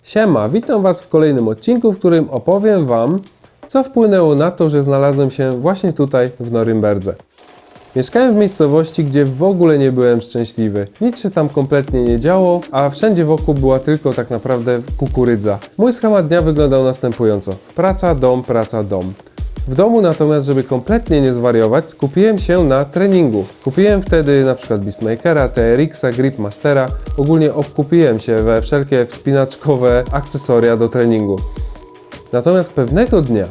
Siema, witam Was w kolejnym odcinku, w którym opowiem Wam, co wpłynęło na to, że znalazłem się właśnie tutaj w Norymberdze. Mieszkałem w miejscowości, gdzie w ogóle nie byłem szczęśliwy. Nic się tam kompletnie nie działo, a wszędzie wokół była tylko tak naprawdę kukurydza. Mój schemat dnia wyglądał następująco. Praca, dom, praca, dom. W domu natomiast, żeby kompletnie nie zwariować, skupiłem się na treningu. Kupiłem wtedy na przykład Beastmakera, TRX-a, Gripmastera. Ogólnie obkupiłem się we wszelkie wspinaczkowe akcesoria do treningu. Natomiast pewnego dnia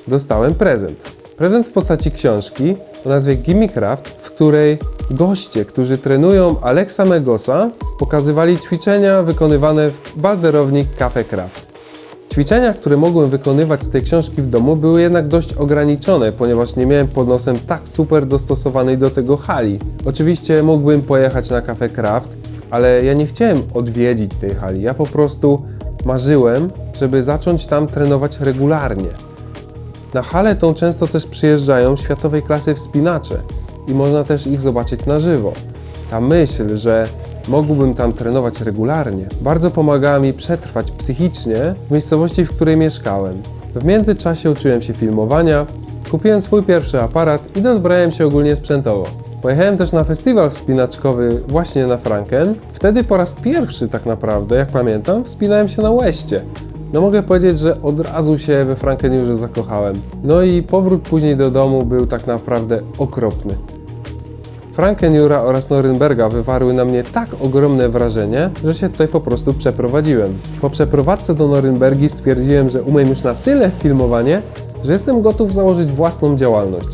dostałem prezent. Prezent w postaci książki o nazwie Gimme Craft, w której goście, którzy trenują Alexa Megosa, pokazywali ćwiczenia wykonywane w balderowni Cafe Craft. Ćwiczenia, które mogłem wykonywać z tej książki w domu, były jednak dość ograniczone, ponieważ nie miałem pod nosem tak super dostosowanej do tego hali. Oczywiście mógłbym pojechać na Cafe Craft, ale ja nie chciałem odwiedzić tej hali. Ja po prostu marzyłem, żeby zacząć tam trenować regularnie. Na halę tą często też przyjeżdżają światowej klasy wspinacze i można też ich zobaczyć na żywo. Ta myśl, że mógłbym tam trenować regularnie, bardzo pomagała mi przetrwać psychicznie w miejscowości, w której mieszkałem. W międzyczasie uczyłem się filmowania, kupiłem swój pierwszy aparat i dozbrałem się ogólnie sprzętowo. Pojechałem też na festiwal wspinaczkowy właśnie na Franken. Wtedy po raz pierwszy tak naprawdę, jak pamiętam, wspinałem się na Łeście. No mogę powiedzieć, że od razu się we Frankeniurze zakochałem. No i powrót później do domu był tak naprawdę okropny. Frankeniura oraz Norymberdga wywarły na mnie tak ogromne wrażenie, że się tutaj po prostu przeprowadziłem. Po przeprowadzce do Norymberdgi stwierdziłem, że umiem już na tyle filmowanie, że jestem gotów założyć własną działalność.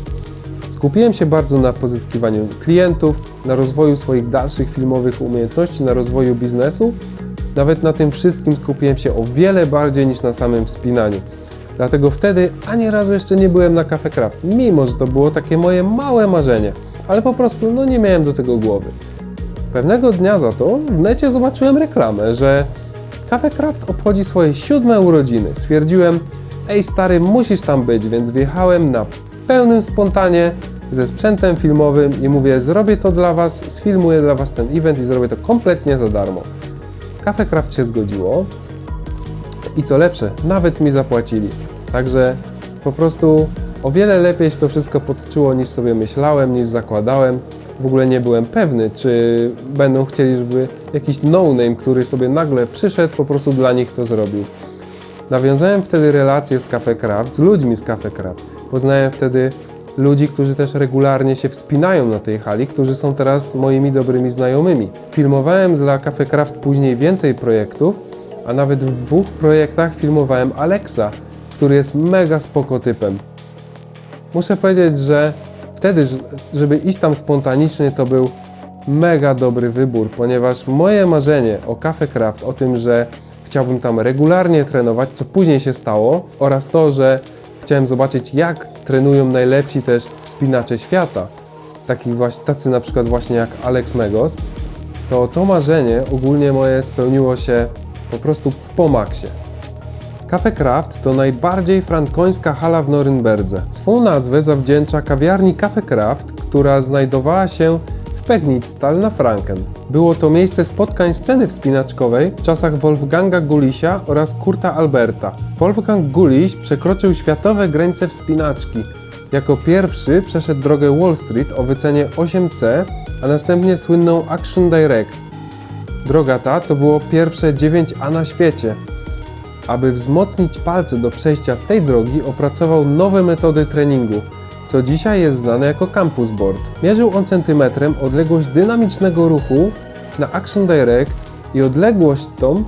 Skupiłem się bardzo na pozyskiwaniu klientów, na rozwoju swoich dalszych filmowych umiejętności, na rozwoju biznesu. Nawet na tym wszystkim skupiłem się o wiele bardziej niż na samym wspinaniu. Dlatego wtedy ani razu jeszcze nie byłem na Cafe Craft, mimo że to było takie moje małe marzenie. Ale po prostu nie miałem do tego głowy. Pewnego dnia za to w necie zobaczyłem reklamę, że Cafe Craft obchodzi swoje 7. urodziny. Stwierdziłem, ej stary, musisz tam być, więc wjechałem na pełnym spontanie ze sprzętem filmowym i mówię, zrobię to dla Was, sfilmuję dla Was ten event i zrobię to kompletnie za darmo. Cafe Craft się zgodziło i co lepsze, nawet mi zapłacili. Także po prostu o wiele lepiej się to wszystko podczuło niż sobie myślałem, niż zakładałem. W ogóle nie byłem pewny, czy będą chcieli, żeby jakiś no-name, który sobie nagle przyszedł, po prostu dla nich to zrobił. Nawiązałem wtedy relacje z Cafe Craft, z ludźmi z Cafe Craft. Poznałem wtedy ludzi, którzy też regularnie się wspinają na tej hali, którzy są teraz moimi dobrymi znajomymi. Filmowałem dla Cafe Craft później więcej projektów, a nawet w 2 projektach filmowałem Alexa, który jest mega spoko typem. Muszę powiedzieć, że wtedy, żeby iść tam spontanicznie, to był mega dobry wybór, ponieważ moje marzenie o Cafe Craft, o tym, że chciałbym tam regularnie trenować, co później się stało, oraz to, że chciałem zobaczyć, jak trenują najlepsi też wspinacze świata, tacy na przykład właśnie jak Alex Megos, to marzenie ogólnie moje spełniło się po prostu po maksie. Cafe Craft to najbardziej frankońska hala w Norymberdze. Swą nazwę zawdzięcza kawiarni Cafe Craft, która znajdowała się w Pegnitztal na Franken. Było to miejsce spotkań sceny wspinaczkowej w czasach Wolfganga Gulisia oraz Kurta Alberta. Wolfgang Guliś przekroczył światowe granice wspinaczki. Jako pierwszy przeszedł drogę Wall Street o wycenie 8C, a następnie słynną Action Direct. Droga ta to było pierwsze 9A na świecie. Aby wzmocnić palce do przejścia tej drogi, opracował nowe metody treningu, co dzisiaj jest znane jako Campus Board. Mierzył on centymetrem odległość dynamicznego ruchu na Action Direct i odległość tą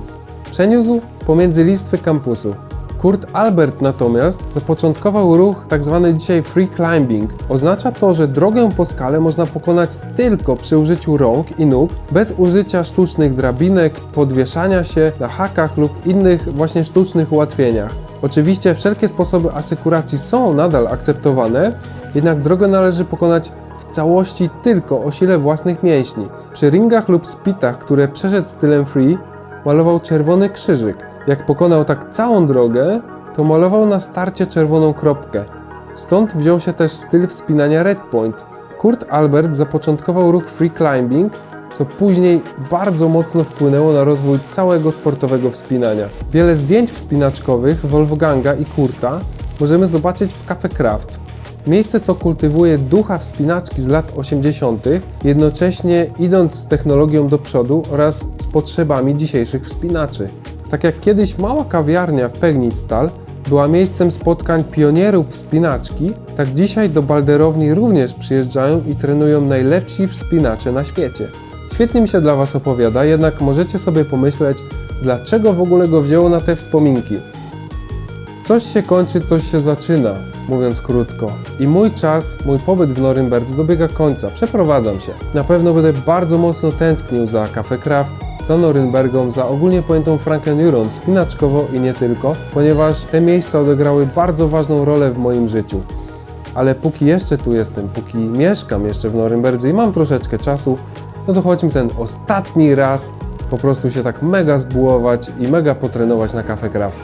przeniósł pomiędzy listwy kampusu. Kurt Albert natomiast zapoczątkował ruch tzw. dzisiaj free climbing. Oznacza to, że drogę po skale można pokonać tylko przy użyciu rąk i nóg, bez użycia sztucznych drabinek, podwieszania się na hakach lub innych właśnie sztucznych ułatwieniach. Oczywiście wszelkie sposoby asykuracji są nadal akceptowane, jednak drogę należy pokonać w całości tylko o sile własnych mięśni. Przy ringach lub spitach, które przeszedł stylem free, malował czerwony krzyżyk. Jak pokonał tak całą drogę, to malował na starcie czerwoną kropkę. Stąd wziął się też styl wspinania Red Point. Kurt Albert zapoczątkował ruch free climbing, co później bardzo mocno wpłynęło na rozwój całego sportowego wspinania. Wiele zdjęć wspinaczkowych Wolfganga i Kurta możemy zobaczyć w Cafe Craft. Miejsce to kultywuje ducha wspinaczki z lat 80., jednocześnie idąc z technologią do przodu oraz z potrzebami dzisiejszych wspinaczy. Tak jak kiedyś mała kawiarnia w Pegnitztal była miejscem spotkań pionierów wspinaczki, tak dzisiaj do balderowni również przyjeżdżają i trenują najlepsi wspinacze na świecie. Świetnie mi się dla Was opowiada, jednak możecie sobie pomyśleć, dlaczego w ogóle go wzięło na te wspominki. Coś się kończy, coś się zaczyna, mówiąc krótko. I mój pobyt w Norymberdze dobiega końca, przeprowadzam się. Na pewno będę bardzo mocno tęsknił za Cafe Craft, za Norymbergą, za ogólnie pojętą Frankenjuron, wspinaczkowo i nie tylko, ponieważ te miejsca odegrały bardzo ważną rolę w moim życiu. Ale póki jeszcze tu jestem, póki mieszkam jeszcze w Norymberdze i mam troszeczkę czasu, no to chodźmy ten ostatni raz po prostu się tak mega zbułować i mega potrenować na Cafe Craft.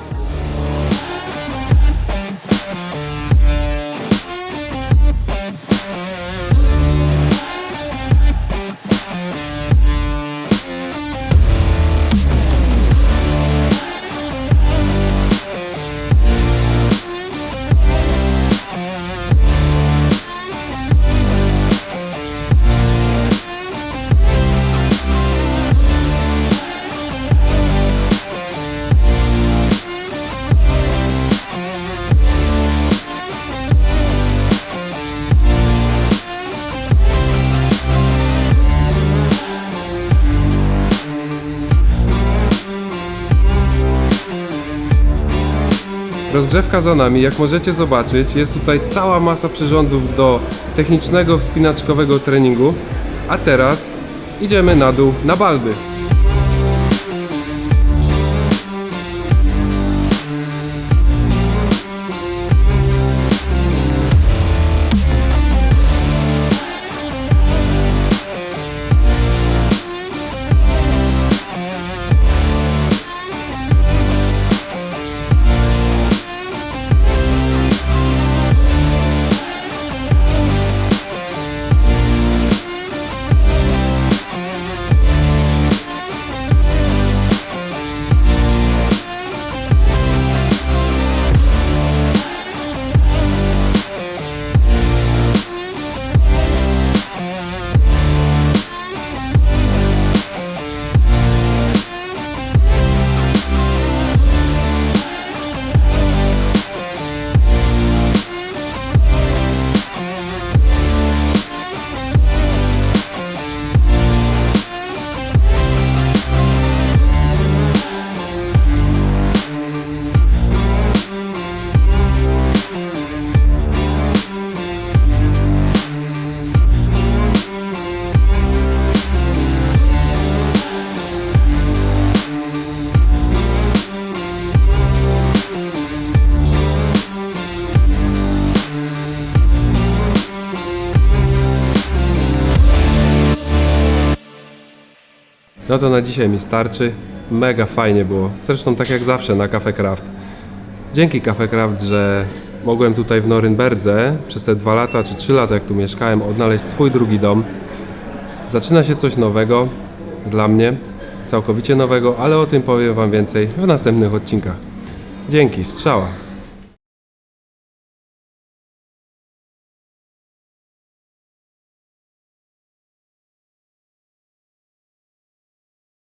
Rozgrzewka za nami, jak możecie zobaczyć, jest tutaj cała masa przyrządów do technicznego, wspinaczkowego treningu, a teraz idziemy na dół na baldy. No to na dzisiaj mi starczy. Mega fajnie było. Zresztą tak jak zawsze na Cafe Craft. Dzięki Cafe Craft, że mogłem tutaj w Norymberdze przez te 2 lata czy 3 lata, jak tu mieszkałem, odnaleźć swój drugi dom. Zaczyna się coś nowego dla mnie, całkowicie nowego, ale o tym powiem Wam więcej w następnych odcinkach. Dzięki, strzała.